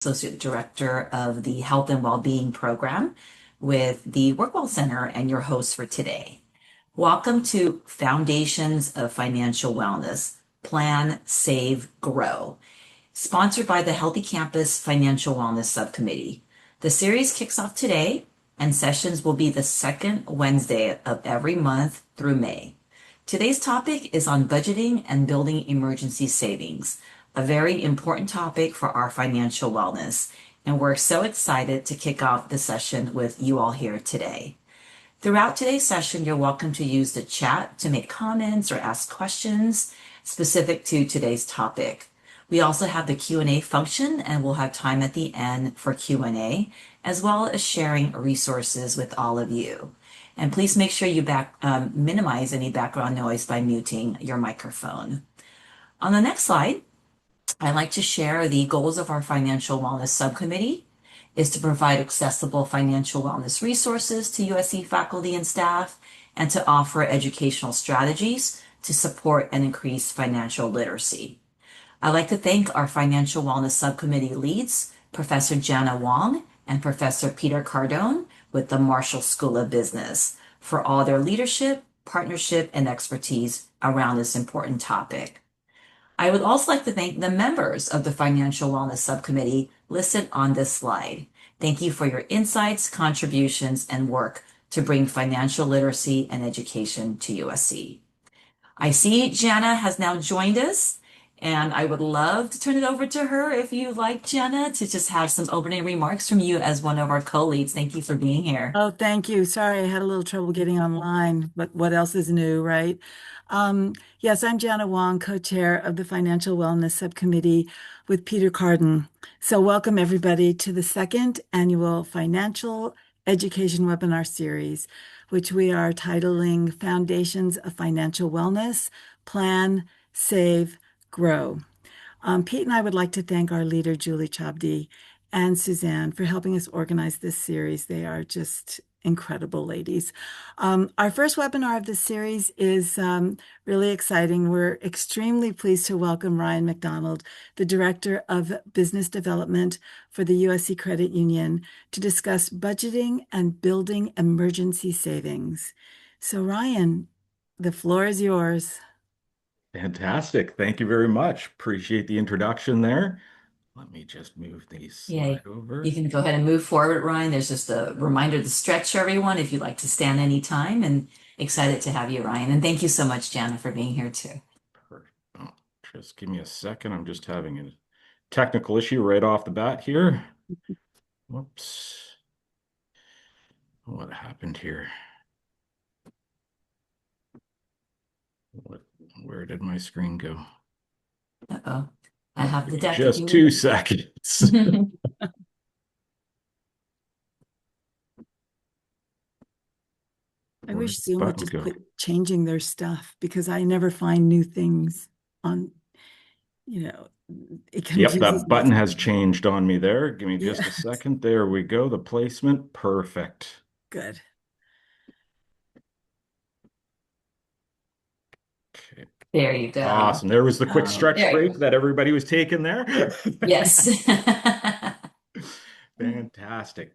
Associate Director of the Health and Wellbeing Program with the Workwell Center and your host for today. Welcome to Foundations of Financial Wellness, Plan, Save, Grow, sponsored by the Healthy Campus Financial Wellness Subcommittee. The series kicks off today, and sessions will be the second Wednesday of every month through May. Today's topic is on budgeting and building emergency savings, a very important topic for our financial wellness. And we're so excited to kick off the session with you all here today. Throughout today's session, you're welcome to use the chat to make comments or ask questions specific to today's topic. We also have the Q&A function, and we'll have time at the end for Q&A, as well as sharing resources with all of you. And please make sure you minimize any background noise by muting your microphone. On the next slide, I'd like to share the goals of our Financial Wellness Subcommittee is to provide accessible financial wellness resources to USC faculty and staff and to offer educational strategies to support and increase financial literacy. I'd like to thank our Financial Wellness Subcommittee leads, Professor Jana Wong and Professor Peter Cardone with the Marshall School of Business for all their leadership, partnership, and expertise around this important topic. I would also like to thank the members of the Financial Wellness Subcommittee listed on this slide. Thank you for your insights, contributions, and work to bring financial literacy and education to USC. I see Jana has now joined us, and I would love to turn it over to her if you'd like, Jana, to just have some opening remarks from you as one of our co-leads. Thank you for being here. Oh, thank you. Sorry, I had a little trouble getting online, but what else is new, right? Yes, I'm Jana Wong, co-chair of the Financial Wellness Subcommittee with Peter Cardon. So welcome everybody to the second annual Financial Education Webinar Series, which we are titling Foundations of Financial Wellness, Plan, Save, Grow. Pete and I would like to thank our leader, Julie Chabdi, and Suzanne for helping us organize this series. They are just incredible ladies. Our first webinar of this series is really exciting. We're extremely pleased to welcome Ryan McDonald, the Director of Business Development for the USC Credit Union, to discuss budgeting and building emergency savings. So Ryan, the floor is yours. Fantastic. Thank you very much. Appreciate the introduction there. Let me just move the Yeah, slide over. you can go ahead and move forward, Ryan. There's just a reminder to stretch everyone if you'd like to stand anytime, and excited to have you, Ryan. And thank you so much, Jana, for being here too. Perfect. Oh, just give me a second. I'm just having a technical issue right off the bat here. Whoops. What happened here? Where did my screen go? Uh-oh. I have the deck. Just 2 seconds. I wish Zoom would just go? quit changing their stuff because I never find new things on, it Yep, confuses that me. button has changed on me there. Give me just Yeah, a second. There we go. The placement, perfect. good. Okay. There you go. Awesome. There was the quick stretch There you break go. that everybody was taking there. Yes. Fantastic.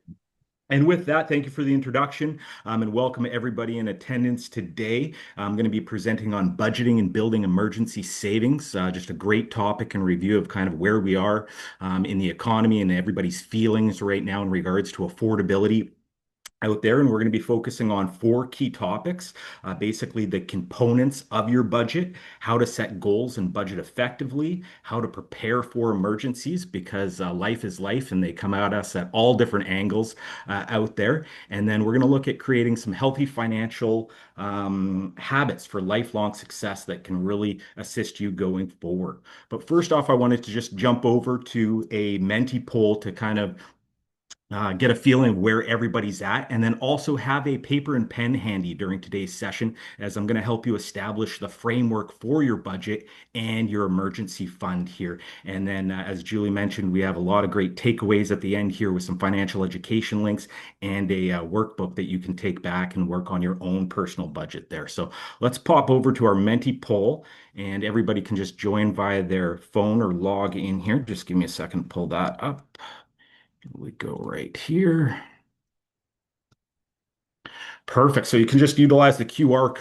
And with that, thank you for the introduction and welcome everybody in attendance today. I'm going to be presenting on budgeting and building emergency savings, just a great topic and review of kind of where we are in the economy and everybody's feelings right now in regards to affordability out there. And we're going to be focusing on 4 key topics, basically the components of your budget, how to set goals and budget effectively, how to prepare for emergencies because life is life and they come at us at all different angles out there. And then we're going to look at creating some healthy financial habits for lifelong success that can really assist you going forward. But first off, I wanted to just jump over to a Menti poll to kind of get a feeling of where everybody's at, and then also have a paper and pen handy during today's session as I'm going to help you establish the framework for your budget and your emergency fund here. And then, as Julie mentioned, we have a lot of great takeaways at the end here with some financial education links and a workbook that you can take back and work on your own personal budget there. So let's pop over to our Menti poll, and everybody can just join via their phone or log in here. Just give me a second to pull that up. We go right here. Perfect. So you can just utilize the QR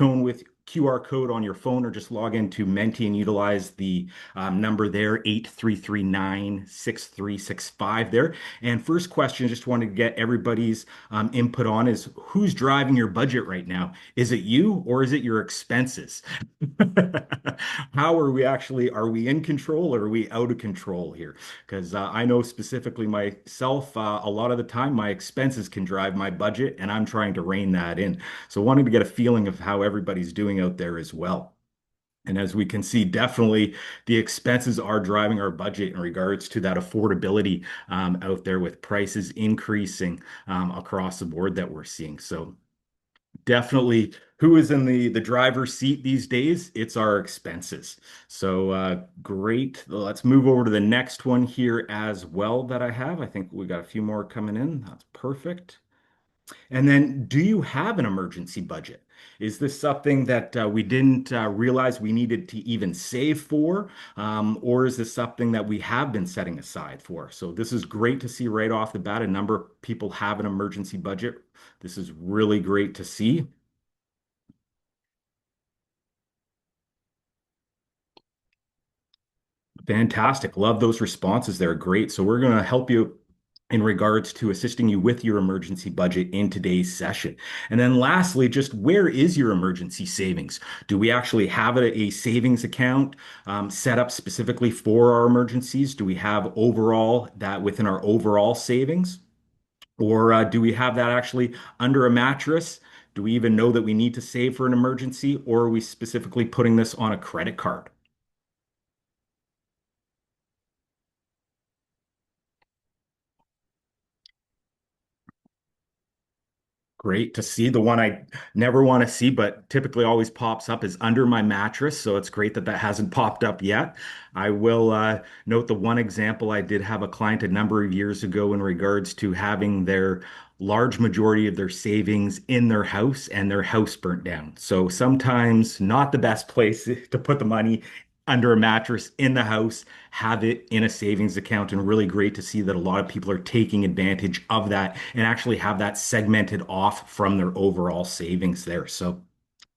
code on your phone or just log into Menti and utilize the number there, 8339-6365 there. And first question, just wanted to get everybody's input on is who's driving your budget right now? Is it you or is it your expenses? How are we in control or are we out of control here? Because I know specifically myself, a lot of the time my expenses can drive my budget and I'm trying to rein that in. So wanting to get a feeling of how everybody's doing out there as well. And as we can see, definitely the expenses are driving our budget in regards to that affordability out there with prices increasing across the board that we're seeing. So definitely who is in the driver's seat these days? It's our expenses. So great. Let's move over to the next one here as well that I have. I think we got a few more coming in. That's perfect. And then, do you have an emergency budget? Is this something that we didn't realize we needed to even save for? Or is this something that we have been setting aside for? So, this is great to see right off the bat. A number of people have an emergency budget. This is really great to see. Fantastic. Love those responses. They're great. So, we're going to help you in regards to assisting you with your emergency budget in today's session. And then lastly, just where is your emergency savings? Do we actually have a savings account set up specifically for our emergencies? Do we have overall that within our overall savings? Or do we have that actually under a mattress? Do we even know that we need to save for an emergency? Or are we specifically putting this on a credit card? Great to see. The one I never want to see, but typically always pops up is under my mattress. So it's great that that hasn't popped up yet. I will note the one example I did have a client a number of years ago in regards to having their large majority of their savings in their house and their house burnt down. So sometimes not the best place to put the money under a mattress in the house, have it in a savings account, and really great to see that a lot of people are taking advantage of that and actually have that segmented off from their overall savings there. So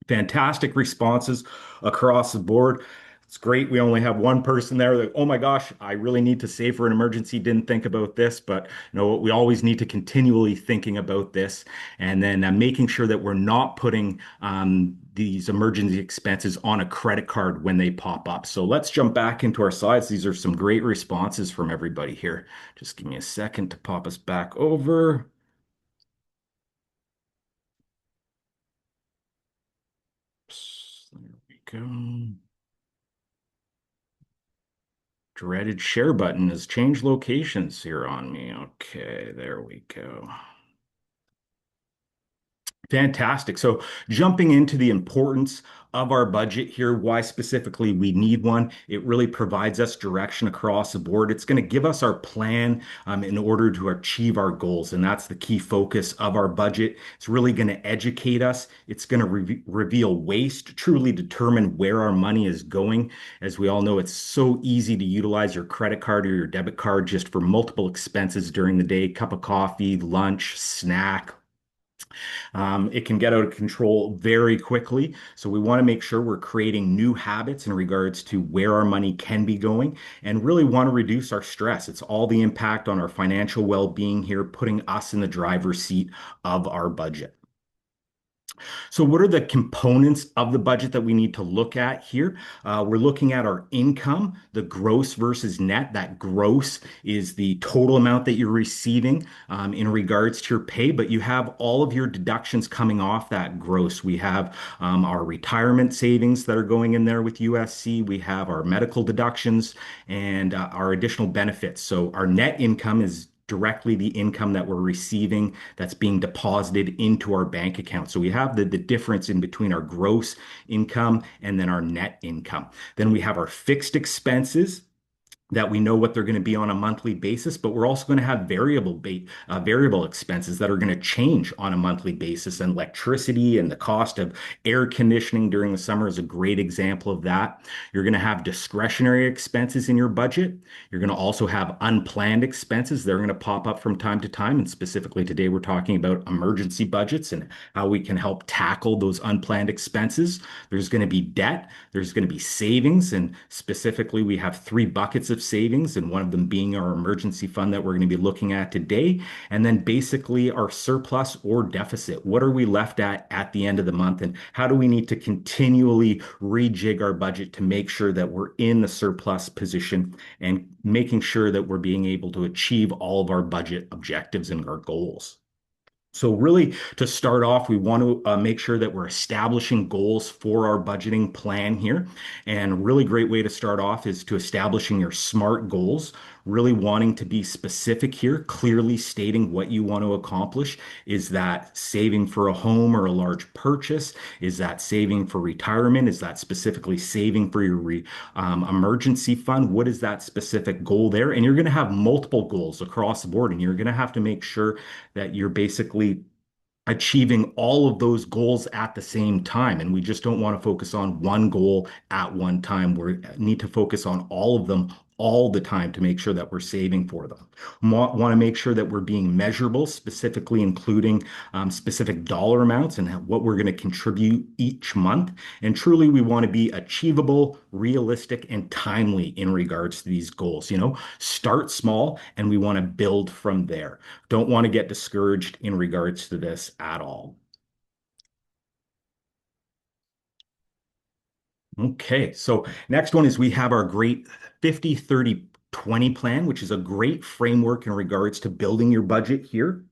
fantastic responses across the board. It's great. We only have one person there that, oh my gosh, I really need to save for an emergency. Didn't think about this, but we always need to continually thinking about this and then making sure that we're not putting these emergency expenses on a credit card when they pop up. So let's jump back into our slides. These are some great responses from everybody here. Just give me a second to pop us back over. There we go. Dreaded share button has changed locations here on me. Okay, there we go. Fantastic. So, jumping into the importance of our budget here, why specifically we need one, it really provides us direction across the board. It's going to give us our plan in order to achieve our goals. And that's the key focus of our budget. It's really going to educate us. It's going to reveal waste, truly determine where our money is going. As we all know, it's so easy to utilize your credit card or your debit card just for multiple expenses during the day, cup of coffee, lunch, snack, it can get out of control very quickly. So we want to make sure we're creating new habits in regards to where our money can be going and really want to reduce our stress. It's all the impact on our financial well-being here, putting us in the driver's seat of our budget. So what are the components of the budget that we need to look at here? We're looking at our income, the gross versus net. That gross is the total amount that you're receiving in regards to your pay, but you have all of your deductions coming off that gross. We have our retirement savings that are going in there with USC. We have our medical deductions and our additional benefits. So our net income is directly the income that we're receiving that's being deposited into our bank account. So we have the difference in between our gross income and then our net income. Then we have our fixed expenses that we know what they're going to be on a monthly basis, but we're also going to have variable expenses that are going to change on a monthly basis. And electricity and the cost of air conditioning during the summer is a great example of that. You're going to have discretionary expenses in your budget. You're going to also have unplanned expenses. They're going to pop up from time to time. And specifically today, we're talking about emergency budgets and how we can help tackle those unplanned expenses. There's going to be debt. There's going to be savings. And specifically, we have three buckets of savings, and one of them being our emergency fund that we're going to be looking at today. And then basically our surplus or deficit. What are we left at the end of the month? And how do we need to continually rejig our budget to make sure that we're in the surplus position and making sure that we're being able to achieve all of our budget objectives and our goals? So really, to start off, we want to make sure that we're establishing goals for our budgeting plan here. And a really great way to start off is to establishing your SMART goals, really wanting to be specific here, clearly stating what you want to accomplish. Is that saving for a home or a large purchase? Is that saving for retirement? Is that specifically saving for your emergency fund? What is that specific goal there? And you're going to have multiple goals across the board, and you're going to have to make sure that you're basically achieving all of those goals at the same time. And we just don't want to focus on one goal at one time. We need to focus on all of them all the time to make sure that we're saving for them. Want to make sure that we're being measurable, specifically including specific dollar amounts and what we're going to contribute each month. And truly, we want to be achievable, realistic, and timely in regards to these goals. Start small and we want to build from there. Don't want to get discouraged in regards to this at all. Okay, so next one is we have our great 50-30-20 plan, which is a great framework in regards to building your budget here.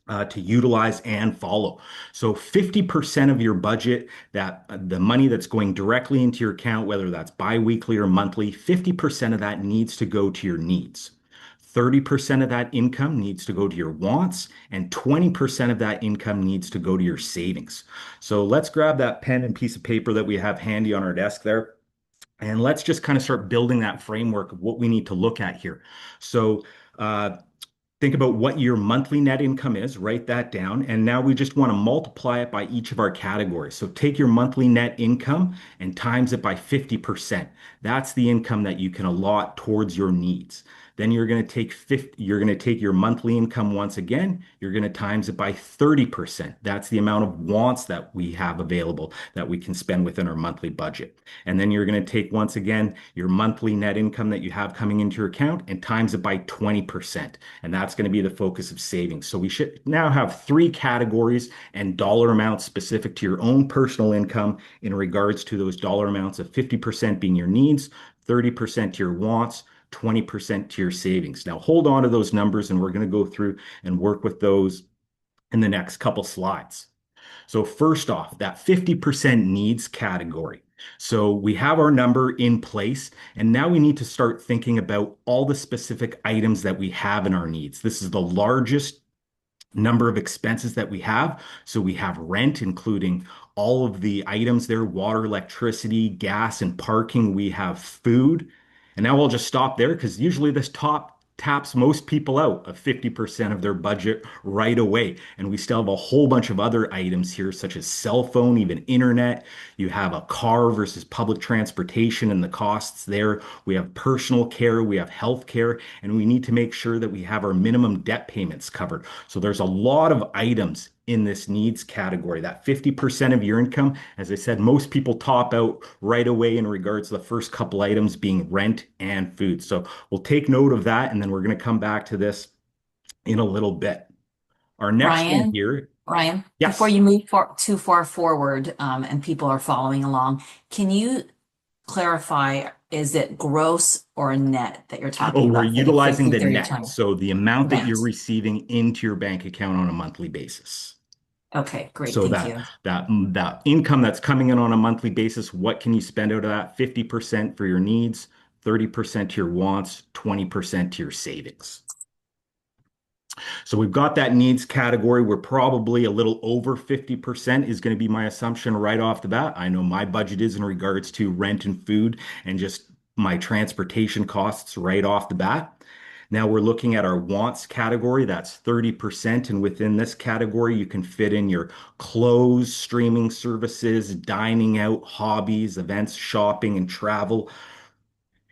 To utilize and follow. So 50% of your budget, that the money that's going directly into your account, whether that's biweekly or monthly, 50% of that needs to go to your needs. 30% of that income needs to go to your wants, and 20% of that income needs to go to your savings. So let's grab that pen and piece of paper that we have handy on our desk there. And let's just kind of start building that framework of what we need to look at here. So, think about what your monthly net income is, write that down. And now we just want to multiply it by each of our categories. So take your monthly net income and times it by 50%. That's the income that you can allot towards your needs. Then you're going to take your monthly income once again, you're going to times it by 30%. That's the amount of wants that we have available that we can spend within our monthly budget. And then you're going to take once again your monthly net income that you have coming into your account and times it by 20%. And that's going to be the focus of savings. So we should now have three categories and dollar amounts specific to your own personal income in regards to those dollar amounts of 50% being your needs, 30% to your wants, 20% to your savings. Now hold on to those numbers and we're going to go through and work with those in the next couple slides. So first off, that 50% needs category. So we have our number in place, and now we need to start thinking about all the specific items that we have in our needs. This is the largest number of expenses that we have. So we have rent, including all of the items there, water, electricity, gas, and parking. We have food. And now I'll just stop there because usually this top taps most people out of 50% of their budget right away. And we still have a whole bunch of other items here, such as cell phone, even internet. You have a car versus public transportation and the costs there. We have personal care, we have health care, and we need to make sure that we have our minimum debt payments covered. So there's a lot of items in this needs category. That 50% of your income, as I said, most people top out right away in regards to the first couple items being rent and food. So we'll take note of that, and then we're going to come back to this in a little bit. Our next one Ryan, here, Ryan, before yes. you move too far forward, and people are following along, can you clarify, is it gross or net that you're Oh, talking we're about for the utilizing 50, the 30, net. 20 So the amount that you're net? receiving into your bank account on a monthly basis. Okay, great. So Thank that you. that income that's coming in on a monthly basis, what can you spend out of that? 50% for your needs, 30% to your wants, 20% to your savings. So we've got that needs category. We're probably a little over 50% is going to be my assumption right off the bat. I know my budget is in regards to rent and food and just my transportation costs right off the bat. Now we're looking at our wants category. That's 30%. And within this category, you can fit in your clothes, streaming services, dining out, hobbies, events, shopping, and travel.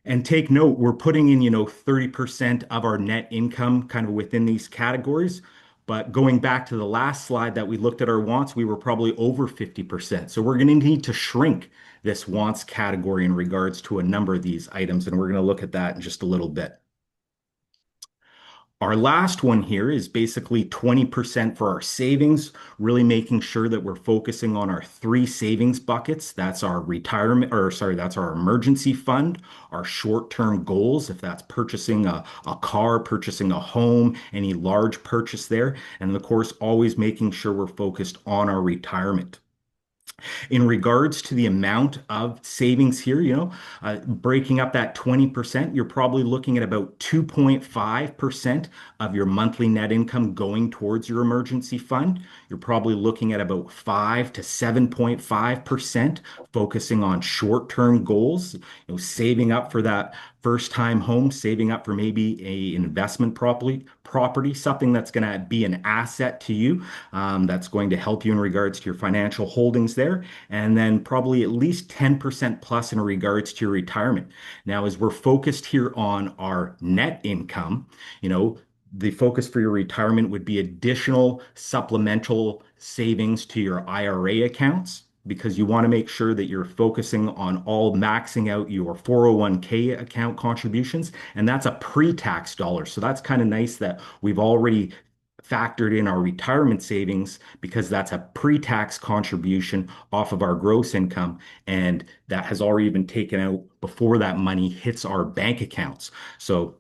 And take note, we're putting in, 30% of our net income kind of within these categories. But going back to the last slide that we looked at our wants, we were probably over 50%. So we're going to need to shrink this wants category in regards to a number of these items. And we're going to look at that in just a little bit. Our last one here is basically 20% for our savings, really making sure that we're focusing on our three savings buckets. That's our retirement, or sorry, that's our emergency fund, our short-term goals, if that's purchasing a car, purchasing a home, any large purchase there. And of course, always making sure we're focused on our retirement. In regards to the amount of savings here, breaking up that 20%, you're probably looking at about 2.5% of your monthly net income going towards your emergency fund. You're probably looking at about 5 to 7.5% focusing on short-term goals, saving up for that first-time home, saving up for maybe an investment property, something that's going to be an asset to you, that's going to help you in regards to your financial holdings there, and then probably at least 10% plus in regards to your retirement. Now, as we're focused here on our net income, the focus for your retirement would be additional supplemental savings to your IRA accounts, because you want to make sure that you're focusing on all maxing out your 401k account contributions. And that's a pre-tax dollar. So that's kind of nice that we've already factored in our retirement savings, because that's a pre-tax contribution off of our gross income. And that has already been taken out before that money hits our bank accounts. So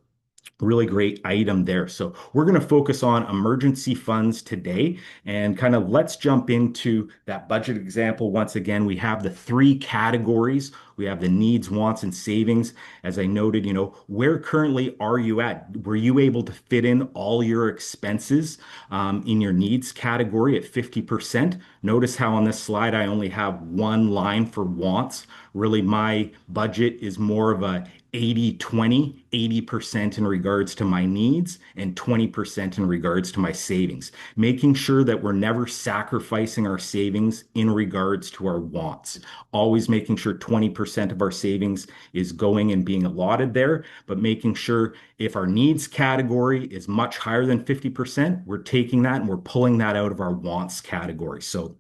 really great item there. So we're going to focus on emergency funds today, and kind of let's jump into that budget example. Once again, we have the three categories. We have the needs, wants, and savings. As I noted, where currently are you at? Were you able to fit in all your expenses in your needs category at 50%? Notice how on this slide I only have one line for wants. Really, my budget is more of a 80-20, 80% in regards to my needs and 20% in regards to my savings, making sure that we're never sacrificing our savings in regards to our wants. Always making sure 20% of our savings is going and being allotted there, but making sure if our needs category is much higher than 50%, we're taking that and we're pulling that out of our wants category. So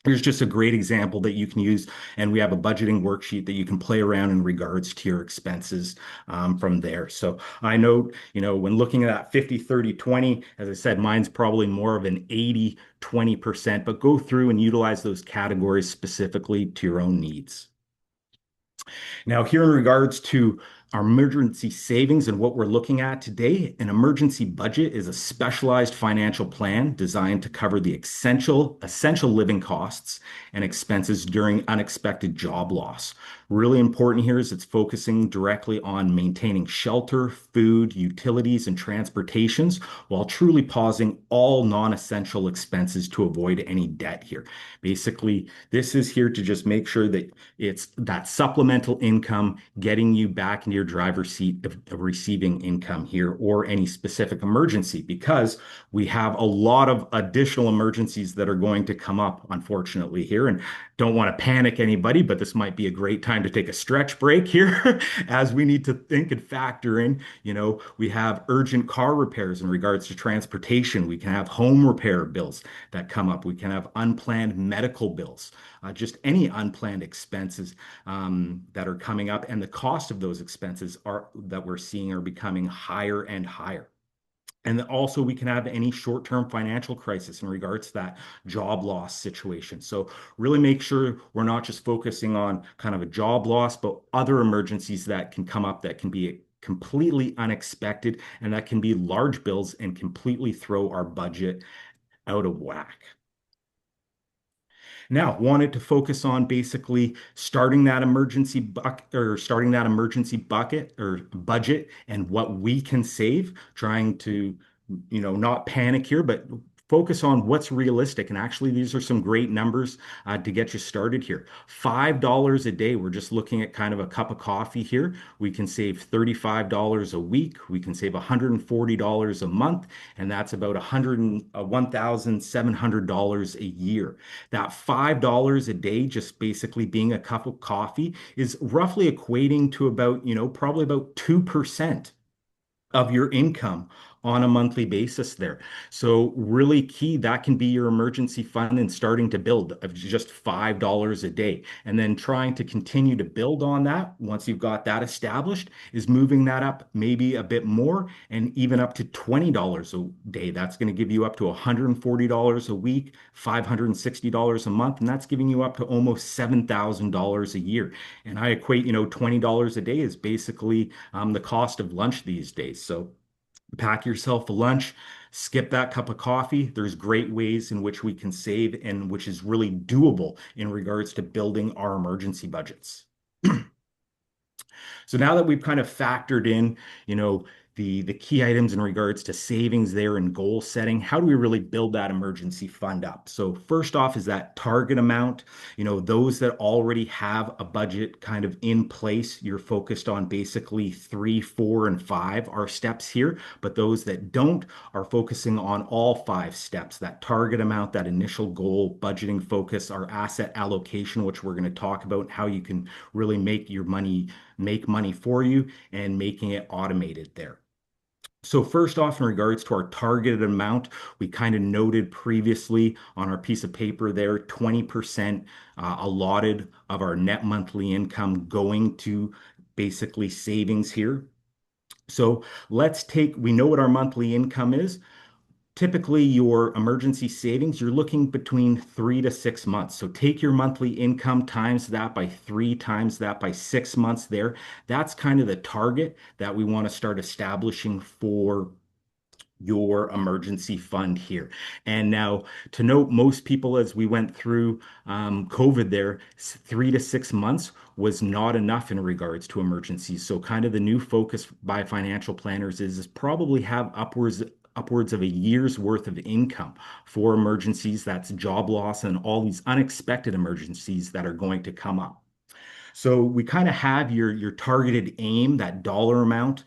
here's just a great example that you can use, and we have a budgeting worksheet that you can play around in regards to your expenses from there. So I know, when looking at that 50, 30, 20, as I said, mine's probably more of an 80, 20%, but go through and utilize those categories specifically to your own needs. Now, here in regards to our emergency savings and what we're looking at today, an emergency budget is a specialized financial plan designed to cover the essential living costs and expenses during unexpected job loss. Really important here is it's focusing directly on maintaining shelter, food, utilities, and transportations, while truly pausing all non-essential expenses to avoid any debt here. Basically, this is here to just make sure that it's that supplemental income getting you back into your driver's seat of receiving income here, or any specific emergency, because we have a lot of additional emergencies that are going to come up, unfortunately, here. And don't want to panic anybody, but this might be a great time to take a stretch break here as we need to think and factor in, we have urgent car repairs in regards to transportation. We can have home repair bills that come up. We can have unplanned medical bills, just any unplanned expenses that are coming up. And the cost of those expenses that we're seeing are becoming higher and higher. And then also we can have any short-term financial crisis in regards to that job loss situation. So really make sure we're not just focusing on kind of a job loss, but other emergencies that can come up that can be completely unexpected, and that can be large bills and completely throw our budget out of whack. Now, wanted to focus on basically starting that emergency bucket or budget, and what we can save, trying to not panic here, but focus on what's realistic. And actually, these are some great numbers to get you started here. $5 a day. We're just looking at kind of a cup of coffee here. We can save $35 a week. We can save $140 a month, and that's about $1,700 a year. That $5 a day, just basically being a cup of coffee, is roughly equating to about, probably about 2% of your income on a monthly basis there. So really key, that can be your emergency fund and starting to build of just $5 a day. And then trying to continue to build on that once you've got that established is moving that up maybe a bit more and even up to $20 a day. That's going to give you up to $140 a week, $560 a month, and that's giving you up to almost $7,000 a year. And I equate, $20 a day is basically the cost of lunch these days. So pack yourself a lunch, skip that cup of coffee. There's great ways in which we can save and which is really doable in regards to building our emergency budgets. So now that we've kind of factored in, the key items in regards to savings there and goal setting, how do we really build that emergency fund up? So first off is that target amount. Those that already have a budget kind of in place, you're focused on basically 3, 4, and 5 are steps here. But those that don't are focusing on all 5 steps, that target amount, that initial goal, budgeting focus, our asset allocation, which we're going to talk about, how you can really make money for you and making it automated there. So first off, in regards to our targeted amount, we kind of noted previously on our piece of paper there, 20% allotted of our net monthly income going to basically savings here. So we know what our monthly income is. Typically, your emergency savings, you're looking between 3 to 6 months. So take your monthly income times that by 3 times that by 6 months there. That's kind of the target that we want to start establishing for your emergency fund here. And now to note, most people, as we went through COVID there, 3 to 6 months was not enough in regards to emergencies. So kind of the new focus by financial planners is probably have upwards of a year's worth of income for emergencies. That's job loss and all these unexpected emergencies that are going to come up. So we kind of have your targeted aim, that dollar amount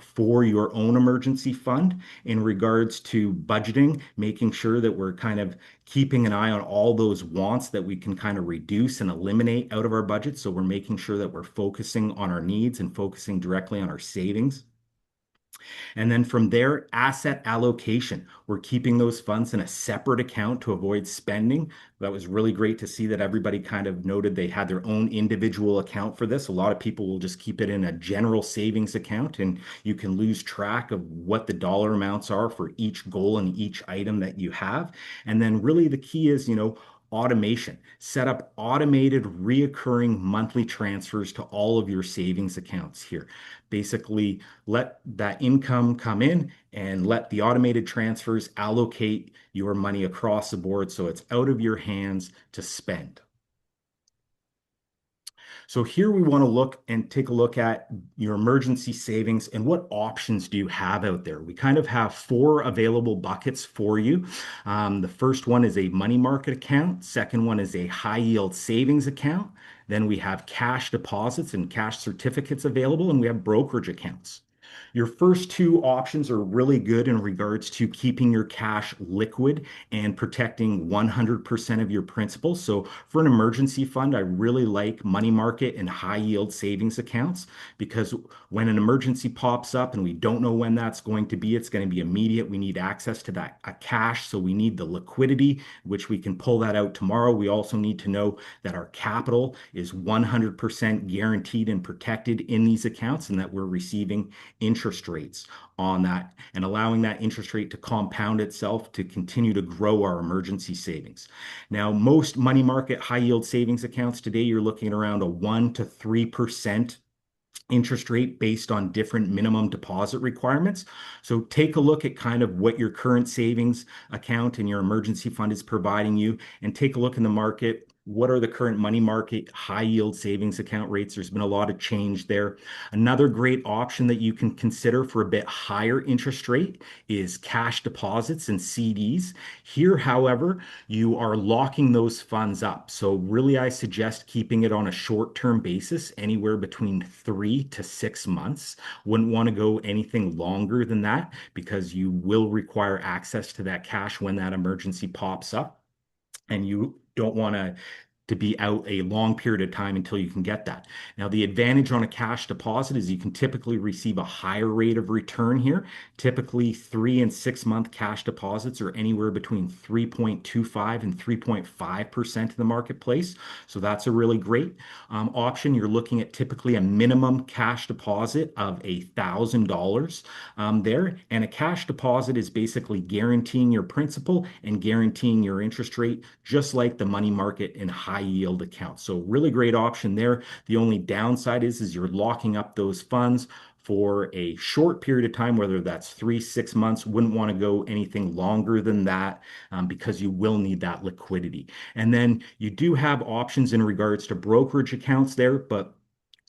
for your own emergency fund in regards to budgeting, making sure that we're kind of keeping an eye on all those wants that we can kind of reduce and eliminate out of our budget. So we're making sure that we're focusing on our needs and focusing directly on our savings. And then from there, asset allocation. We're keeping those funds in a separate account to avoid spending. That was really great to see that everybody kind of noted they had their own individual account for this. A lot of people will just keep it in a general savings account, and you can lose track of what the dollar amounts are for each goal and each item that you have. And then really the key is, automation. Set up automated reoccurring monthly transfers to all of your savings accounts here. Basically, let that income come in and let the automated transfers allocate your money across the board so it's out of your hands to spend. So here we want to take a look at your emergency savings and what options do you have out there. We kind of have 4 available buckets for you. The first one is a money market account. Second one is a high yield savings account. Then we have cash deposits and cash certificates available, and we have brokerage accounts. Your first 2 options are really good in regards to keeping your cash liquid and protecting 100% of your principal. So for an emergency fund, I really like money market and high yield savings accounts, because when an emergency pops up and we don't know when that's going to be, it's going to be immediate. We need access to that cash. So we need the liquidity, which we can pull that out tomorrow. We also need to know that our capital is 100% guaranteed and protected in these accounts, and that we're receiving interest rates on that and allowing that interest rate to compound itself to continue to grow our emergency savings. Now, most money market high yield savings accounts today, you're looking at around a 1 to 3% interest rate based on different minimum deposit requirements. So take a look at kind of what your current savings account and your emergency fund is providing you, and take a look in the market What are the current money market high yield savings account rates? There's been a lot of change there. Another great option that you can consider for a bit higher interest rate is cash deposits and CDs. Here, however, you are locking those funds up. So really, I suggest keeping it on a short-term basis, anywhere between 3 to 6 months. Wouldn't want to go anything longer than that because you will require access to that cash when that emergency pops up, and you don't want to be out a long period of time until you can get that. Now, the advantage on a cash deposit is you can typically receive a higher rate of return here. Typically, 3 and 6 month cash deposits are anywhere between 3.25 and 3.5% of the marketplace. So that's a really great option. You're looking at typically a minimum cash deposit of $1,000 there. And a cash deposit is basically guaranteeing your principal and guaranteeing your interest rate, just like the money market and high yield accounts. So really great option there. The only downside is you're locking up those funds for a short period of time, whether that's 3, 6 months. Wouldn't want to go anything longer than that because you will need that liquidity. And then you do have options in regards to brokerage accounts there, but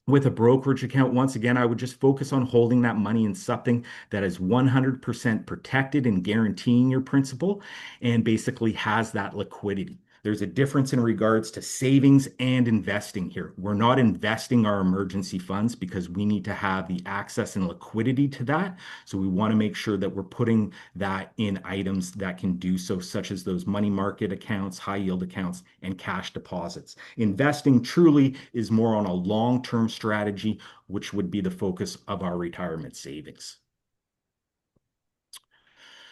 with a brokerage account, once again, I would just focus on holding that money in something that is 100% protected and guaranteeing your principal and basically has that liquidity. There's a difference in regards to savings and investing here. We're not investing our emergency funds because we need to have the access and liquidity to that. So we want to make sure that we're putting that in items that can do so, such as those money market accounts, high yield accounts, and cash deposits. Investing truly is more on a long-term strategy, which would be the focus of our retirement savings.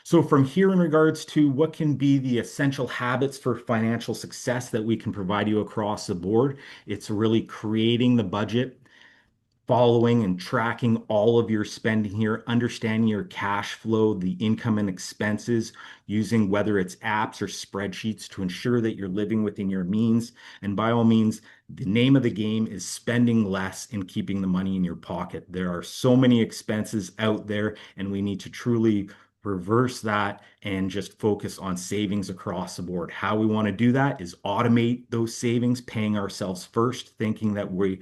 So from here, in regards to what can be the essential habits for financial success that we can provide you across the board, it's really creating the budget, following and tracking all of your spending here, understanding your cash flow, the income and expenses, using whether it's apps or spreadsheets to ensure that you're living within your means. And by all means, the name of the game is spending less and keeping the money in your pocket. There are so many expenses out there, and we need to truly reverse that and just focus on savings across the board. How we want to do that is automate those savings, paying ourselves first, thinking that we're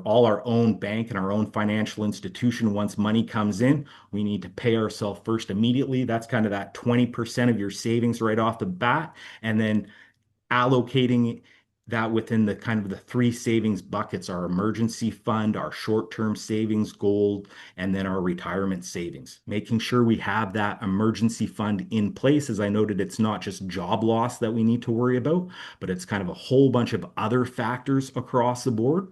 all our own bank and our own financial institution. Once money comes in, we need to pay ourselves first immediately. That's kind of that 20% of your savings right off the bat, and then allocating that within the kind of the three savings buckets: our emergency fund, our short-term savings, gold, and then our retirement savings. Making sure we have that emergency fund in place. As I noted, it's not just job loss that we need to worry about, but it's kind of a whole bunch of other factors across the board.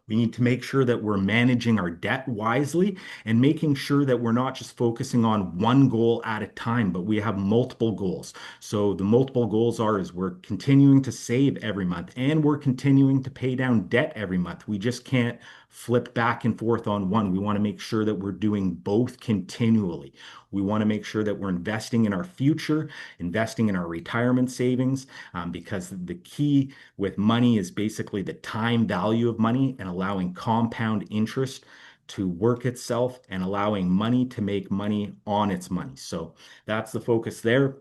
We need to make sure that we're managing our debt wisely and making sure that we're not just focusing on one goal at a time, but we have multiple goals. So the multiple goals is we're continuing to save every month and we're continuing to pay down debt every month. We just can't flip back and forth on one. We want to make sure that we're doing both continually. We want to make sure that we're investing in our future, investing in our retirement savings, because the key with money is basically the time value of money and allowing compound interest to work itself and allowing money to make money on its money. So that's the focus there.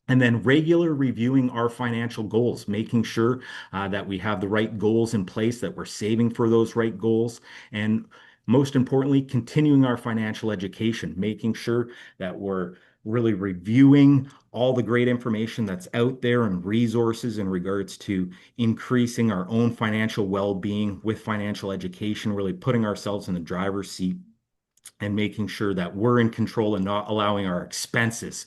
And then regular reviewing our financial goals, making sure that we have the right goals in place, that we're saving for those right goals. And most importantly, continuing our financial education, making sure that we're really reviewing all the great information that's out there and resources in regards to increasing our own financial well-being with financial education, really putting ourselves in the driver's seat and making sure that we're in control and not allowing our expenses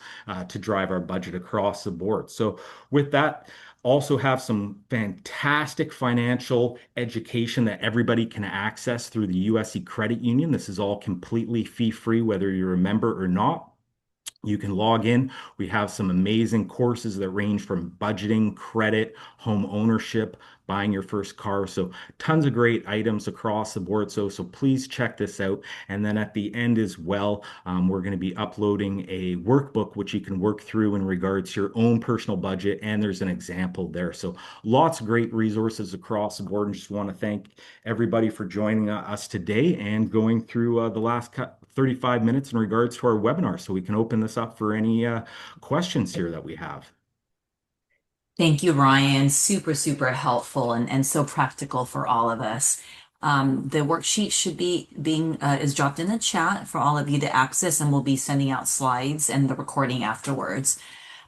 to drive our budget across the board. So with that, also have some fantastic financial education that everybody can access through the USC Credit Union. This is all completely fee-free, whether you're a member or not. You can log in. We have some amazing courses that range from budgeting, credit, home ownership, buying your first car. So tons of great items across the board. So please check this out. And then at the end as well, we're going to be uploading a workbook which you can work through in regards to your own personal budget. And there's an example there. So lots of great resources across the board. And just want to thank everybody for joining us today and going through the last 35 minutes in regards to our webinar, so we can open this up for any questions here that we have. Thank you, Ryan. Super, super helpful and so practical for all of us. The worksheet should be being is dropped in the chat for all of you to access, and we'll be sending out slides and the recording afterwards.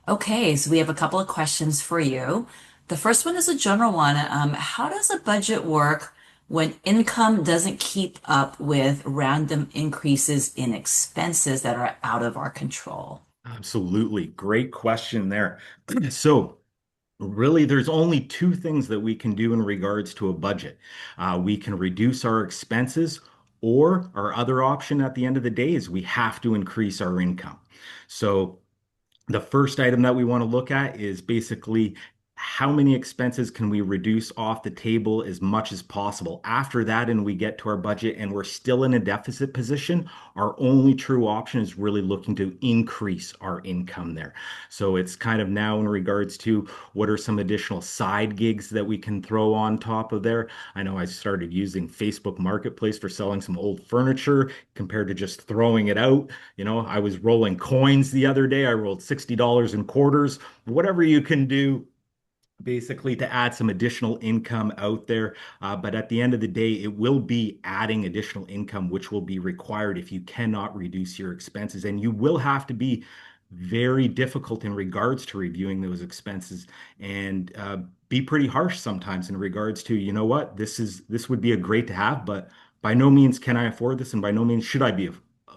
Okay, so we have a couple of questions for you. The first one is a general one. How does a budget work when income doesn't keep up with random increases in expenses that are out of our control? Absolutely. Great question there. So, really, there's only two things that we can do in regards to a budget. We can reduce our expenses, or our other option at the end of the day is we have to increase our income. So, the first item that we want to look at is basically how many expenses can we reduce off the table as much as possible. After that, and we get to our budget and we're still in a deficit position, our only true option is really looking to increase our income there. So it's kind of now in regards to what are some additional side gigs that we can throw on top of there. I know I started using Facebook Marketplace for selling some old furniture compared to just throwing it out. I was rolling coins the other day. I rolled $60 in quarters. Whatever you can do basically to add some additional income out there. But at the end of the day, it will be adding additional income, which will be required if you cannot reduce your expenses. And you will have to be very difficult in regards to reviewing those expenses and be pretty harsh sometimes in regards to, you know what, this would be a great to have, but by no means can I afford this, and by no means should I be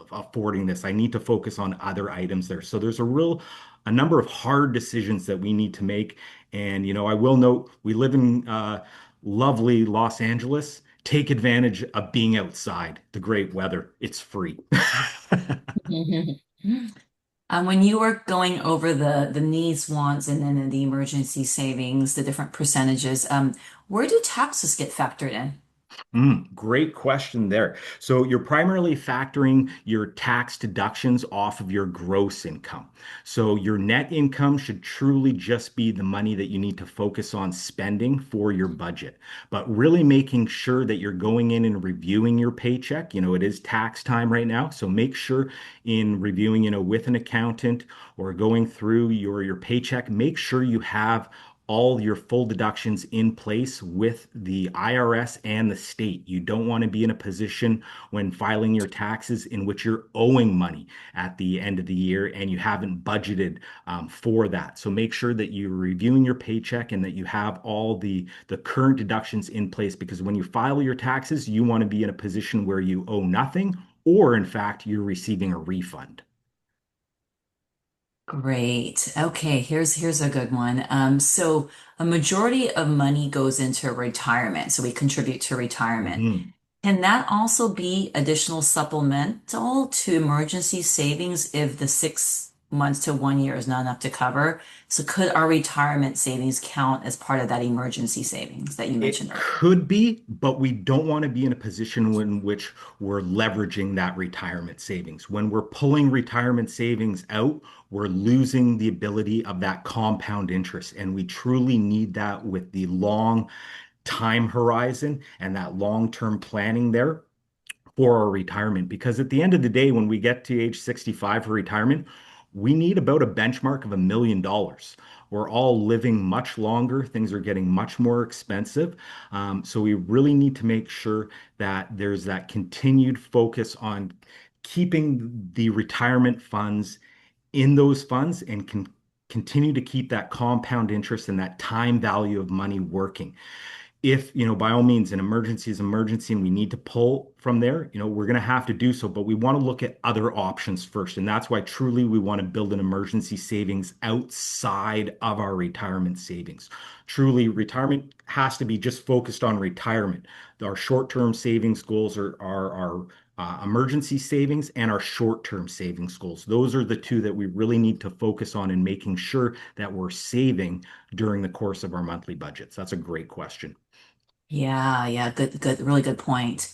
affording this. I need to focus on other items there. So there's a number of hard decisions that we need to make. And, I will note we live in lovely Los Angeles. Take advantage of being outside, the great weather. It's free. When you were going over the needs, wants, and then the emergency savings, the different percentages, where do taxes get factored in? Great question there. So you're primarily factoring your tax deductions off of your gross income. So your net income should truly just be the money that you need to focus on spending for your budget, but really making sure that you're going in and reviewing your paycheck. It is tax time right now. So make sure in reviewing, with an accountant or going through your paycheck, make sure you have all your full deductions in place with the IRS and the state. You don't want to be in a position when filing your taxes in which you're owing money at the end of the year and you haven't budgeted for that. So make sure that you're reviewing your paycheck and that you have all the current deductions in place, because when you file your taxes, you want to be in a position where you owe nothing, or in fact, you're receiving a refund. Great. Okay, here's a good one. So a majority of money goes into retirement, so we contribute to retirement. Mhm. Can that also be additional supplemental to emergency savings if the 6 months to 1 year is not enough to cover? So could our retirement savings count as part of that emergency savings that you It mentioned earlier? could be, but we don't want to be in a position in which we're leveraging that retirement savings. When we're pulling retirement savings out, we're losing the ability of that compound interest. And we truly need that with the long time horizon and that long-term planning there for our retirement. Because at the end of the day, when we get to age 65 for retirement, we need about a benchmark of $1 million. We're all living much longer. Things are getting much more expensive. So we really need to make sure that there's that continued focus on keeping the retirement funds in those funds and can continue to keep that compound interest and that time value of money working. If, by all means, an emergency is emergency and we need to pull from there, we're going to have to do so, but we want to look at other options first. And that's why truly we want to build an emergency savings outside of our retirement savings. Truly, retirement has to be just focused on retirement. Our short-term savings goals are our emergency savings and our short-term savings goals. Those are the two that we really need to focus on in making sure that we're saving during the course of our monthly budgets. That's a great question. Yeah, yeah, good, really good point.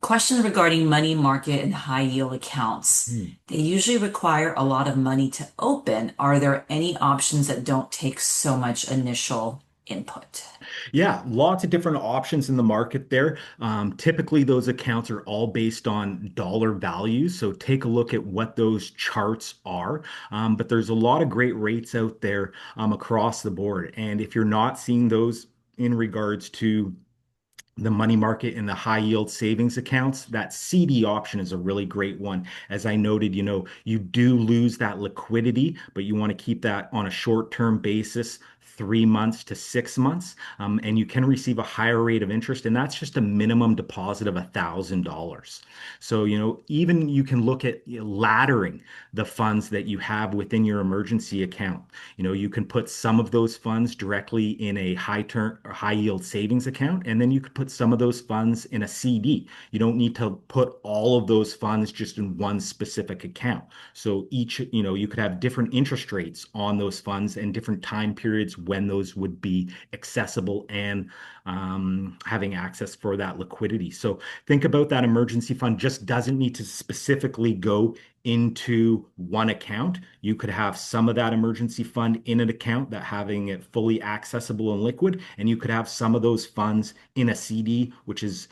Questions regarding money market and high yield accounts. Hmm. They usually require a lot of money to open. Are there any options that don't take so much initial input? Yeah, lots of different options in the market there. Typically, those accounts are all based on dollar values. So take a look at what those charts are. But there's a lot of great rates out there across the board. And if you're not seeing those in regards to the money market and the high yield savings accounts, that CD option is a really great one. As I noted, you do lose that liquidity, but you want to keep that on a short-term basis, 3 months to 6 months, and you can receive a higher rate of interest, and that's just a minimum deposit of $1,000. So, even you can look at laddering the funds that you have within your emergency account. You can put some of those funds directly in a high turn or high yield savings account, and then you could put some of those funds in a CD. You don't need to put all of those funds just in one specific account. So you could have different interest rates on those funds and different time periods when those would be accessible and having access for that liquidity. So think about that emergency fund just doesn't need to specifically go into one account. You could have some of that emergency fund in an account that having it fully accessible and liquid, and you could have some of those funds in a CD, which is,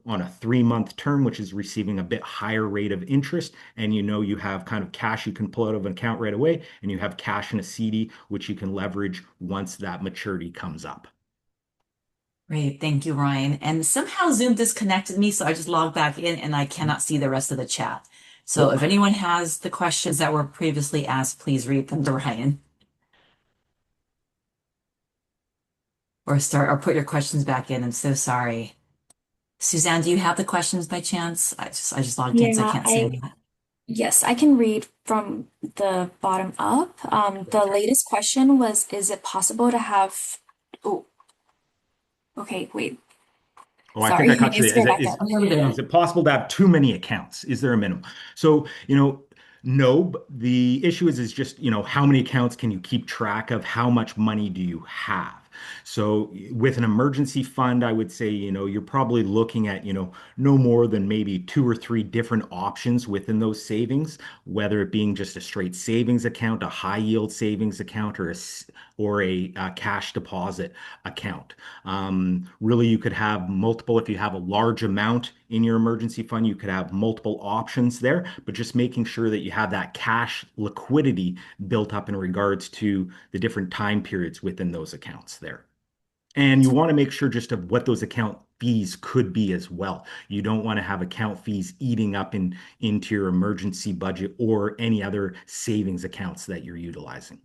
on a 3 month term, which is receiving a bit higher rate of interest. And you have kind of cash you can pull out of an account right away, and you have cash in a CD, which you can leverage once that maturity comes up. Great. Thank you, Ryan. And somehow Zoom disconnected me, so I just logged back in and I cannot see the rest of the chat. So Oh, if anyone has the questions that were previously asked, please read them to Ryan or put your questions back in. I'm so sorry. Suzanne, do you have the questions by chance? I just logged in, so I Yeah, can't see them. yes, I can read from the bottom up. The latest question was, is it possible to have, oh, okay, wait, Oh, I think sorry, I you caught need you. to Is scroll it back is up. is it possible to have too many accounts? Is there a minimum? So, no, but the issue is just, how many accounts can you keep track of? How much money do you have? So with an emergency fund, I would say, you're probably looking at, no more than maybe two or three different options within those savings, whether it being just a straight savings account, a high yield savings account, or a cash deposit account. Really, you could have multiple, if you have a large amount in your emergency fund, you could have multiple options there, but just making sure that you have that cash liquidity built up in regards to the different time periods within those accounts there. And you want to make sure just of what those account fees could be as well. You don't want to have account fees eating up into your emergency budget or any other savings accounts that you're utilizing.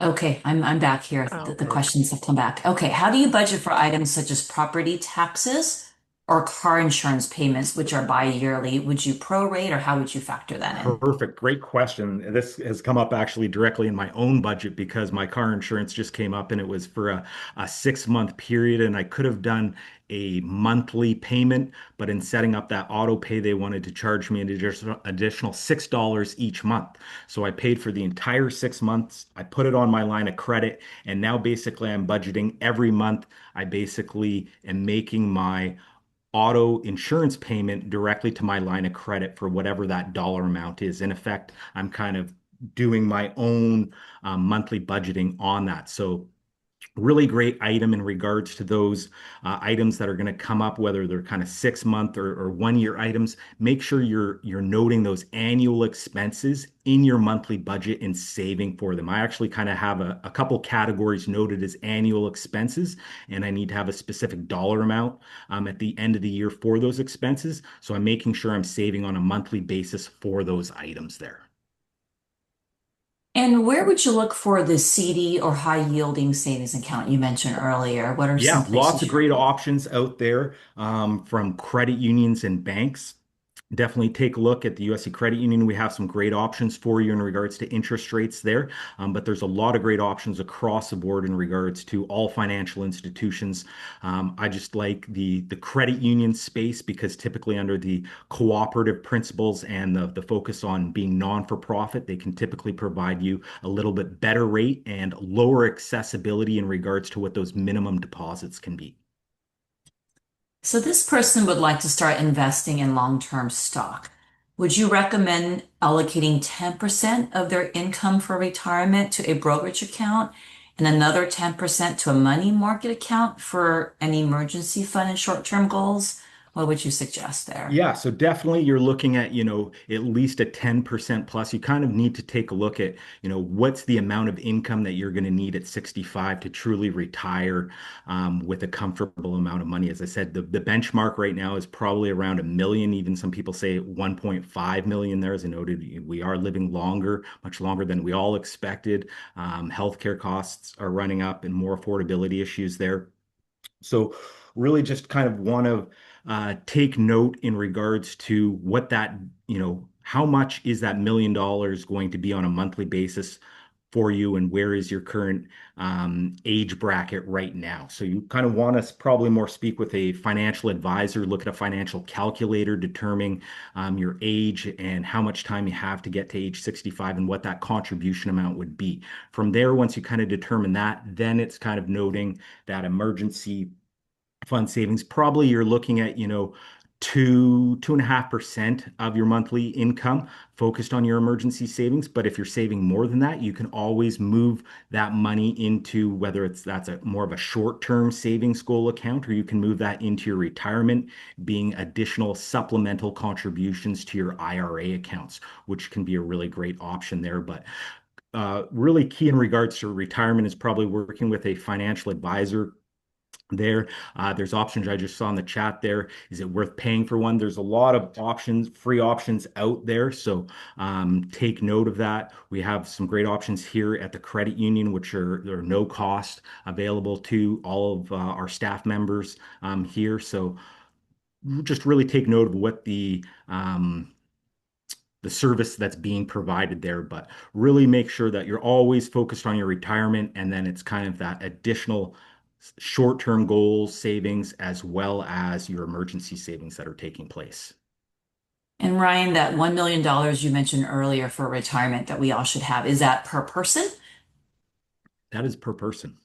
Okay, I'm back here. The Perfect. questions have come back. Okay, how do you budget for items such as property taxes or car insurance payments, which are bi-yearly? Would you prorate or how would you factor that in? Perfect. Great question. This has come up actually directly in my own budget because my car insurance just came up and it was for a 6 month period. And I could have done a monthly payment, but in setting up that auto pay, they wanted to charge me an additional $6 each month. So I paid for the entire 6 months. I put it on my line of credit. And now basically I'm budgeting every month. I basically am making my auto insurance payment directly to my line of credit for whatever that dollar amount is. In effect, I'm kind of doing my own monthly budgeting on that. So really great item in regards to those items that are going to come up, whether they're kind of 6 month or 1 year items. Make sure you're noting those annual expenses in your monthly budget and saving for them. I actually kind of have a couple categories noted as annual expenses, and I need to have a specific dollar amount at the end of the year for those expenses. So I'm making sure I'm saving on a monthly basis for those items there. And where would you look for the CD or high yielding savings account you mentioned earlier? What are some Yeah, lots places of you great look? options out there from credit unions and banks. Definitely take a look at the USC Credit Union. We have some great options for you in regards to interest rates there, but there's a lot of great options across the board in regards to all financial institutions. I just like the credit union space because typically under the cooperative principles and the focus on being non-for-profit, they can typically provide you a little bit better rate and lower accessibility in regards to what those minimum deposits can be. So this person would like to start investing in long-term stock. Would you recommend allocating 10% of their income for retirement to a brokerage account and another 10% to a money market account for an emergency fund and short-term goals. What would you suggest there? Yeah, so definitely you're looking at, at least a 10% plus. You kind of need to take a look at, what's the amount of income that you're going to need at 65 to truly retire with a comfortable amount of money. As I said, the benchmark right now is probably around a million. Even some people say 1.5 million there. As I noted, we are living longer, much longer than we all expected. Healthcare costs are running up and more affordability issues there. So really just kind of want to take note in regards to what that, how much is that $1 million going to be on a monthly basis for you, and where is your current age bracket right now? So you kind of want to probably more speak with a financial advisor, look at a financial calculator, determining your age and how much time you have to get to age 65 and what that contribution amount would be. From there, once you kind of determine that, then it's kind of noting that emergency fund savings. Probably you're looking at, 2.5% of your monthly income focused on your emergency savings. But if you're saving more than that, you can always move that money into, whether that's a more of a short-term savings goal account, or you can move that into your retirement, being additional supplemental contributions to your IRA accounts, which can be a really great option there. But really key in regards to retirement is probably working with a financial advisor there. There's options I just saw in the chat there. Is it worth paying for one? There's a lot of options, free options out there. So take note of that. We have some great options here at the credit union, which are no cost, available to all of our staff members here. So just really take note of what the service that's being provided there, but really make sure that you're always focused on your retirement, and then it's kind of that additional short-term goals, savings, as well as your emergency savings that are taking place. And Ryan, that $1 million you mentioned earlier for retirement that we all should have, is that per person? That is per person.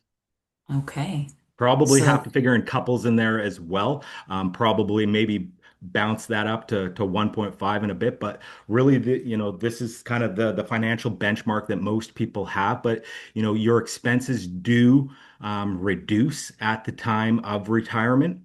Okay. Probably have So to figure in couples in there as well. Probably maybe bounce that up to 1.5 in a bit, but really this is kind of the financial benchmark that most people have. But your expenses do reduce at the time of retirement.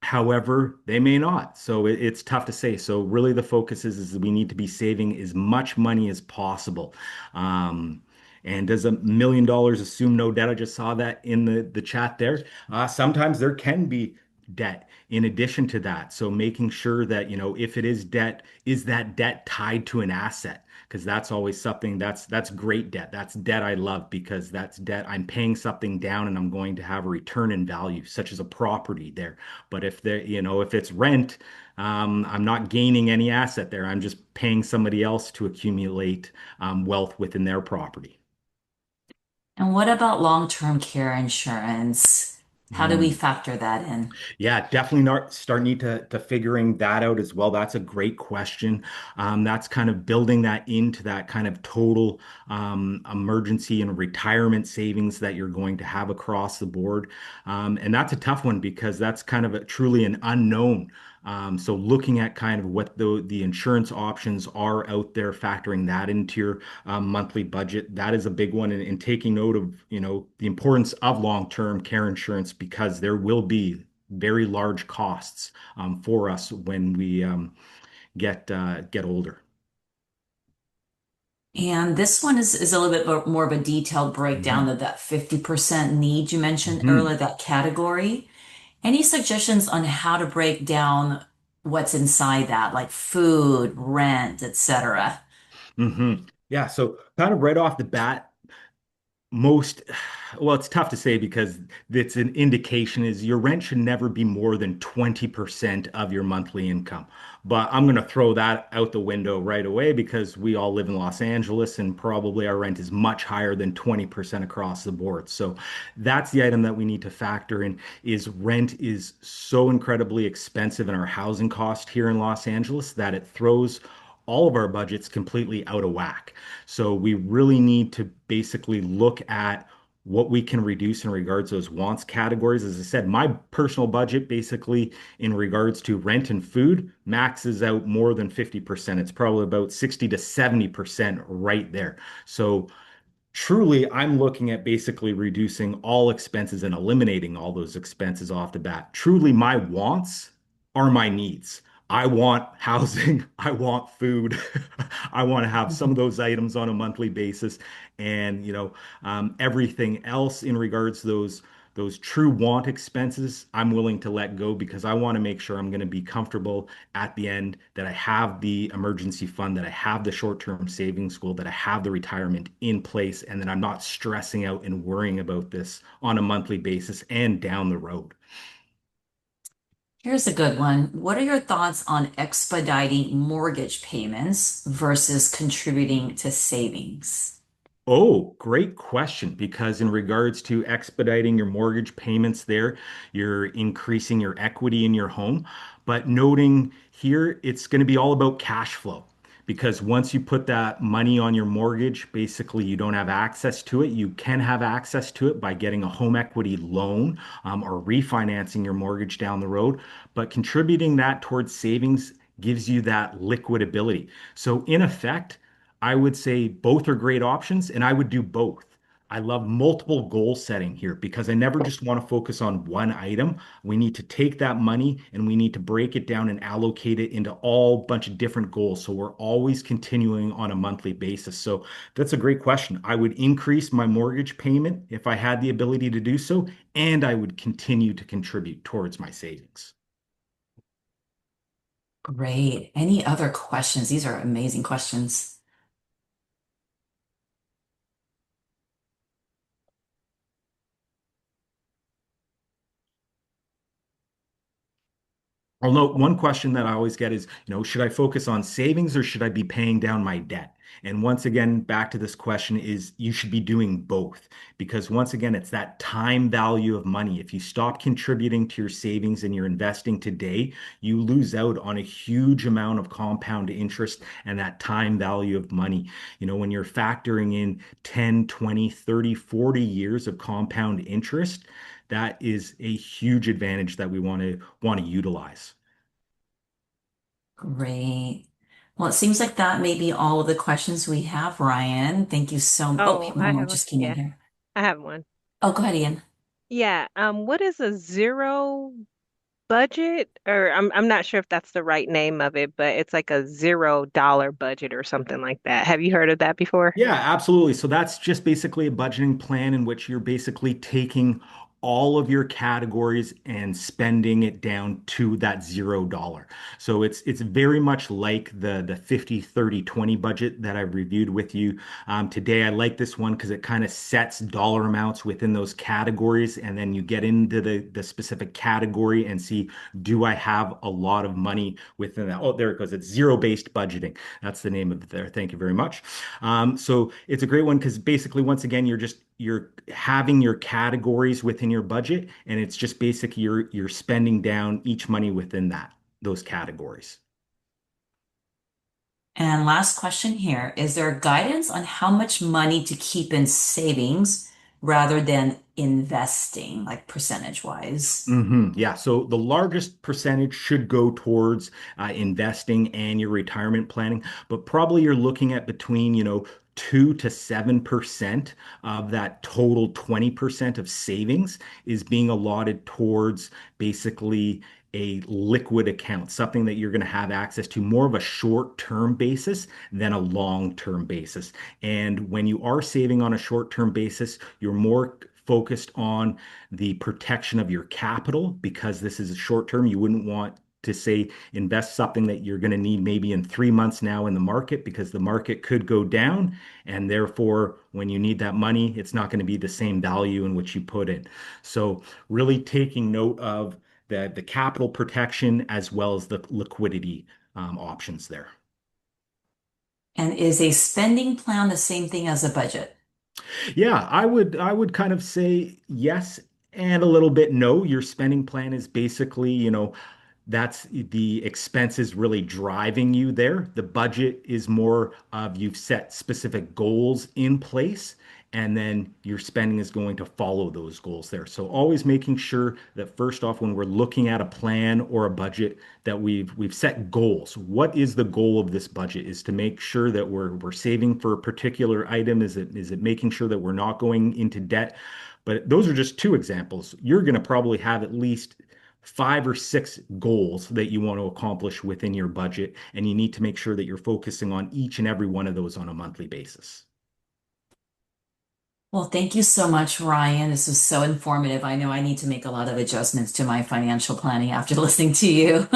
However, they may not. So it's tough to say. So really the focus is that we need to be saving as much money as possible. Um, and does $1 million assume no debt? I just saw that in the chat there. Sometimes there can be debt in addition to that. So making sure that, if it is debt, is that debt tied to an asset? Because that's always something that's great debt. That's debt I love, because that's debt I'm paying something down and I'm going to have a return in value, such as a property there. But if it's rent, I'm not gaining any asset there. I'm just paying somebody else to accumulate wealth within their property. and what about long-term care insurance? How do we Mm. factor that in? Yeah, definitely not start need to figuring that out as well. That's a great question. That's kind of building that into that kind of total emergency and retirement savings that you're going to have across the board. And that's a tough one because that's kind of truly an unknown. So looking at kind of what the insurance options are out there, factoring that into your monthly budget, that is a big one. And taking note of, the importance of long-term care insurance, because there will be very large costs for us when we get older. And this one is a little bit more of a detailed breakdown Mhm. of that 50% need you mentioned Mhm. earlier, that category. Any suggestions on how to break down what's inside that, like food, rent, etc.? Mhm. Yeah, so kind of right off the bat, most well, it's tough to say because it's an indication is your rent should never be more than 20% of your monthly income. But I'm going to throw that out the window right away because we all live in Los Angeles and probably our rent is much higher than 20% across the board. So that's the item that we need to factor in, is rent is so incredibly expensive in our housing cost here in Los Angeles that it throws all of our budgets completely out of whack. So we really need to basically look at what we can reduce in regards to those wants categories. As I said, my personal budget basically in regards to rent and food maxes out more than 50%. It's probably about 60 to 70% right there. So Truly, I'm looking at basically reducing all expenses and eliminating all those expenses off the bat. Truly, my wants are my needs. I want housing, I want food, I want to have some of those items on a monthly basis, and everything else in regards to those true want expenses, I'm willing to let go because I want to make sure I'm going to be comfortable at the end, that I have the emergency fund, that I have the short-term savings goal, that I have the retirement in place, and that I'm not stressing out and worrying about this on a monthly basis and down the road. Here's a good one. What are your thoughts on expediting mortgage payments versus contributing to savings? Oh, great question. Because in regards to expediting your mortgage payments there, you're increasing your equity in your home. But noting here, it's going to be all about cash flow. Because once you put that money on your mortgage, basically you don't have access to it. You can have access to it by getting a home equity loan, or refinancing your mortgage down the road. But contributing that towards savings gives you that liquid ability. So in effect, I would say both are great options, and I would do both. I love multiple goal setting here because I never just want to focus on one item. We need to take that money and we need to break it down and allocate it into all bunch of different goals. So we're always continuing on a monthly basis. So that's a great question. I would increase my mortgage payment if I had the ability to do so, and I would continue to contribute towards my savings. Great. Any other questions? These are amazing questions. I'll note one question that I always get is, should I focus on savings or should I be paying down my debt? And once again, back to this question is you should be doing both because once again, it's that time value of money. If you stop contributing to your savings and you're investing today, you lose out on a huge amount of compound interest and that time value of money. When you're factoring in 10, 20, 30, 40 years of compound interest, that is a huge advantage that we want to utilize. Great. Well, it seems like that may be all of the questions we have, Ryan. Thank you so much. Oh, Oh, I one more have just came in yeah, here. I have one. Oh, go ahead, Ian. Yeah, what is a zero budget? Or I'm not sure if that's the right name of it, but it's like a $0 budget or something like that. Have you heard of that before? Yeah, absolutely. So that's just basically a budgeting plan in which you're basically taking all of your categories and spending it down to that $0. So it's very much like the 50, 30, 20 budget that I reviewed with you today. I like this one because it kind of sets dollar amounts within those categories, and then you get into the specific category and see, do I have a lot of money within that? Oh, there it goes. It's zero-based budgeting. That's the name of it there. Thank you very much. So it's a great one because basically, once again, you're having your categories within your budget, and it's just basically you're spending down each money within those categories. And last question here. Is there guidance on how much money to keep in savings rather than investing, like percentage wise? Yeah. So the largest percentage should go towards investing and your retirement planning, but probably you're looking at between, 2 to 7% of that total 20% of savings is being allotted towards basically a liquid account, something that you're going to have access to more of a short-term basis than a long-term basis. And when you are saving on a short-term basis, you're more focused on the protection of your capital because this is a short term. You wouldn't want to say invest something that you're going to need maybe in 3 months now in the market because the market could go down. And therefore, when you need that money, it's not going to be the same value in which you put it. So, really taking note of the capital protection as well as the liquidity options there. And is a spending plan the same thing as a budget? Yeah, I would kind of say yes and a little bit no. Your spending plan is basically, that's the expenses really driving you there. The budget is more of you've set specific goals in place, and then your spending is going to follow those goals there. So always making sure that first off, when we're looking at a plan or a budget, that we've set goals. What is the goal of this budget? Is to make sure that we're saving for a particular item? Is it making sure that we're not going into debt? But those are just two examples. You're going to probably have at least 5 or 6 goals that you want to accomplish within your budget, and you need to make sure that you're focusing on each and every one of those on a monthly basis. Well, thank you so much, Ryan. This was so informative. I know I need to make a lot of adjustments to my financial planning after listening to you.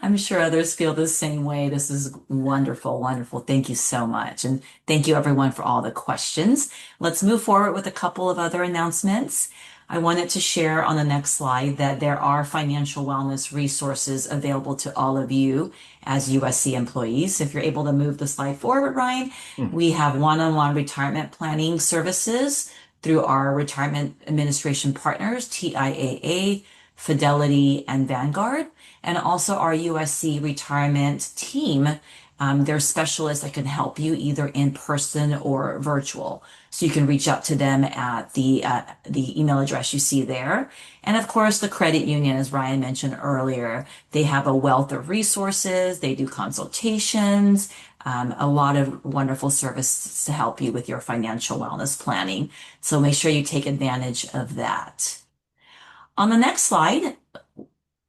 I'm sure others feel the same way. This is wonderful, wonderful. Thank you so much. And thank you, everyone, for all the questions. Let's move forward with a couple of other announcements. I wanted to share on the next slide that there are financial wellness resources available to all of you as USC employees. If you're able to move the slide forward, Ryan, Hmm. we have one-on-one retirement planning services through our retirement administration partners, TIAA, Fidelity, and Vanguard, and also our USC retirement team. They're specialists that can help you either in person or virtual. So you can reach out to them at the email address you see there. And of course, the credit union, as Ryan mentioned earlier, they have a wealth of resources. They do consultations, a lot of wonderful services to help you with your financial wellness planning. So make sure you take advantage of that. On the next slide,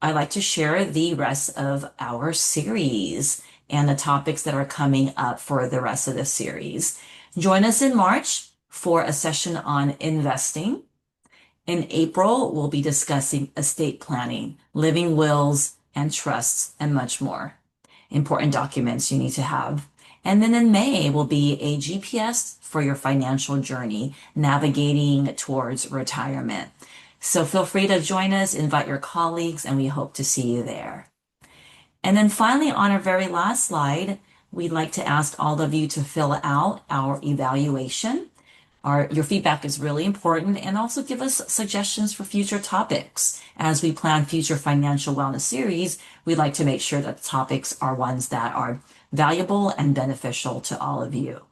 I'd like to share the rest of our series and the topics that are coming up for the rest of the series. Join us in March for a session on investing. In April, we'll be discussing estate planning, living wills and trusts, and much more. Important documents you need to have. And then in May will be a GPS for your financial journey, navigating towards retirement. So feel free to join us, invite your colleagues, and we hope to see you there. And then finally, on our very last slide, we'd like to ask all of you to fill out our evaluation. Your feedback is really important, and also give us suggestions for future topics. As we plan future financial wellness series, we'd like to make sure that the topics are ones that are valuable and beneficial to all of you.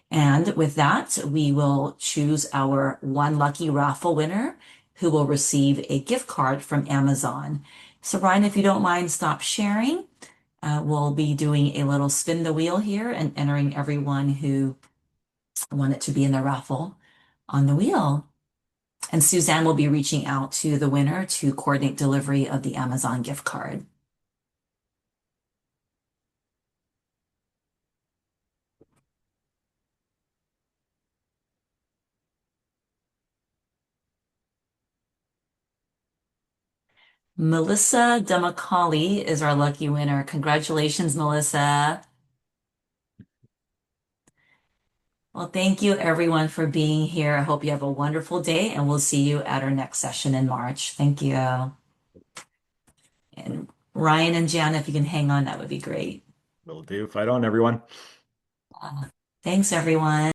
And with that, we will choose our one lucky raffle winner who will receive a gift card from Amazon. So Brian, if you don't mind, stop sharing. We'll be doing a little spin the wheel here and entering everyone who wanted to be in the raffle on the wheel. And Suzanne will be reaching out to the winner to coordinate delivery of the Amazon gift card. Melissa Demakali is our lucky winner. Congratulations, Melissa. Well, thank you everyone for being here. I hope you have a wonderful day, and we'll see you at our next session in March. Thank you. And Ryan and Jan, if you can hang on, that would be great. Will do. Fight on, everyone. Thanks, everyone.